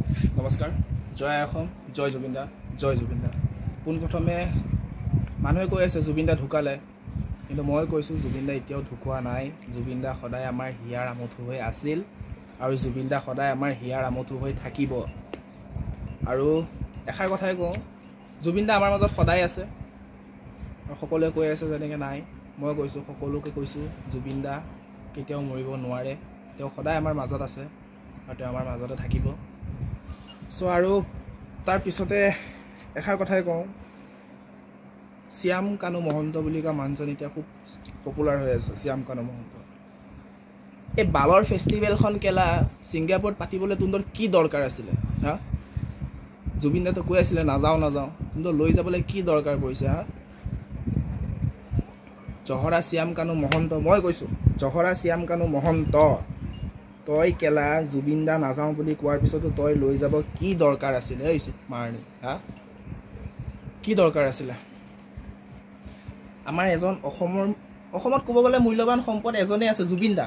নমস্কাৰ জয় অসম জয় জুবিন দা জয় জুবিন দা পোনপ্ৰথমে মানুহে কৈ আছে জুবিন দা ঢুকালে কিন্তু মই কৈছোঁ জুবিন দা এতিয়াও ঢুকুৱা নাই জুবিন দা সদায় আমাৰ হিয়াৰ আমঠু হৈ আছিল আৰু জুবিন দা সদায় আমাৰ হিয়াৰ আমঠু হৈ থাকিব আৰু এষাৰ কথাই কওঁ জুবিন দা আমাৰ মাজত সদায় আছে আৰু সকলোৱে কৈ আছে যেনেকৈ নাই মই কৈছোঁ সকলোকে কৈছোঁ জুবিন দা কেতিয়াও মৰিব নোৱাৰে তেওঁ সদায় আমাৰ মাজত আছে আৰু তেওঁ আমাৰ মাজতে থাকিব সো আৰু তাৰ পিছতে এষাৰ কথাই কওঁ শ্যাম কানু মহন্ত বুলি কোৱা মানুহজন এতিয়া খুব পপুলাৰ হৈ আছে শ্যাম কানু মহন্ত এই বালৰ ফেষ্টিভেলখন কেলা ছিংগাপুৰত পাতিবলৈ তোৰ কি দৰকাৰ আছিলে হা জুবিন দাটো কৈ আছিলে নাযাওঁ তোৰ লৈ যাবলৈ কি দৰকাৰ পৰিছে হা জহৰা শ্যাম কানু মহন্ত মই কৈছোঁ জহৰা শ্যাম কানু মহন্ত তই কেলা জুবিন দা নাযাওঁ বুলি কোৱাৰ পিছতো তই লৈ যাব কি দৰকাৰ আছিলে মাৰণী হা কি দৰকাৰ আছিলে আমাৰ এজন অসমত ক'ব গ'লে মূল্যৱান সম্পদ এজনেই আছে জুবিন দা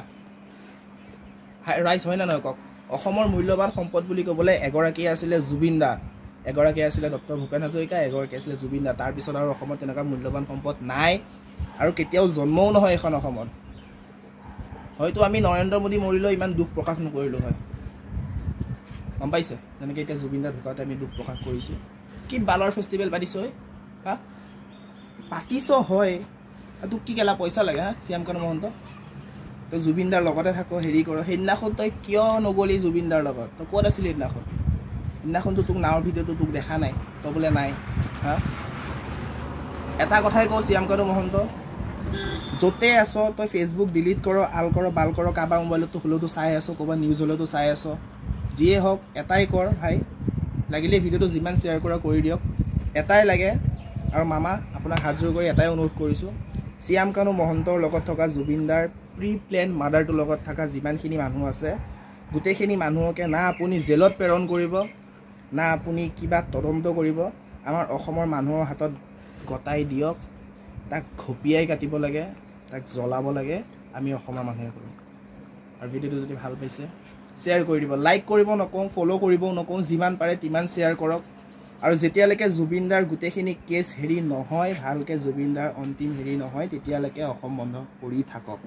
ৰাইজ হয় না নহয় কওক অসমৰ মূল্যৱান সম্পদ বুলি ক'বলৈ এগৰাকী আছিলে জুবিন দা এগৰাকী আছিলে ডক্টৰ ভূপেন হাজৰিকা এগৰাকী আছিলে জুবিন দা তাৰপিছত আৰু অসমত তেনেকুৱা মূল্যৱান সম্পদ নাই আৰু কেতিয়াও জন্মও নহয় এখন অসমত হয়তো আমি নৰেন্দ্ৰ মোদী মৰিলেও ইমান দুখ প্ৰকাশ নকৰিলোঁ হয় গম পাইছে যেনেকৈ এতিয়া জুবিন দা ঢুকাওঁতে আমি দুখ প্ৰকাশ কৰিছোঁ কি বালৰ ফেষ্টিভেল পাতিছ হা পাতিছ হয় তোক কি কেলা পইচা লাগে হা শ্যাম কানু মহন্ত তই জুবিন দাৰ লগতে থাক হেৰি কৰ সেইদিনাখন তই কিয় নগ'লি জুবিন দাৰ লগত তই ক'ত আছিলি সেইদিনাখনতো তোক নাৱৰ ভিডিঅ'টো তোক দেখা নাই তই বোলে নাই হা এটা কথাই কওঁ শ্যাম কানু মহন্ত য'তে আছ তই ফেচবুক ডিলিট কৰ আল কৰ বাল কৰ কাৰোবাৰ মোবাইলতো হ'লেওতো চাই আছ ক'ৰবাত নিউজ হ'লেওতো চাই আছ যিয়ে হওক এটাই কৰ ভাই লাগিলে ভিডিঅ'টো যিমান শ্বেয়াৰ কৰা কৰি দিয়ক এটাই লাগে আৰু মামা আপোনাক হাত জোৰ কৰি এটাই অনুৰোধ কৰিছোঁ শ্যাম কানু মহন্তৰ লগত থকা জুবিন দাৰ প্ৰি প্লেন মাৰ্ডাৰটোৰ লগত থকা যিমানখিনি মানুহ আছে গোটেইখিনি মানুহকে না আপুনি জেলত প্ৰেৰণ কৰিব না আপুনি কিবা তদন্ত কৰিব আমাৰ অসমৰ মানুহৰ হাতত গতাই দিয়ক তাক ঘপিয়াই কাটিব লাগে তাক জ্বলাব লাগে আমি অসমৰ মানুহে কৰোঁ আৰু ভিডিঅ'টো যদি ভাল পাইছে শ্বেয়াৰ কৰি দিব লাইক কৰিব নকওঁ ফ'ল' কৰিবও নকওঁ যিমান পাৰে তিমান শ্বেয়াৰ কৰক আৰু যেতিয়ালৈকে জুবিন দাৰ গোটেইখিনি কেছ হেৰি নহয় ভালকৈ জুবিন দাৰ অন্তিম হেৰি নহয় তেতিয়ালৈকে অসম বন্ধ কৰি থাকক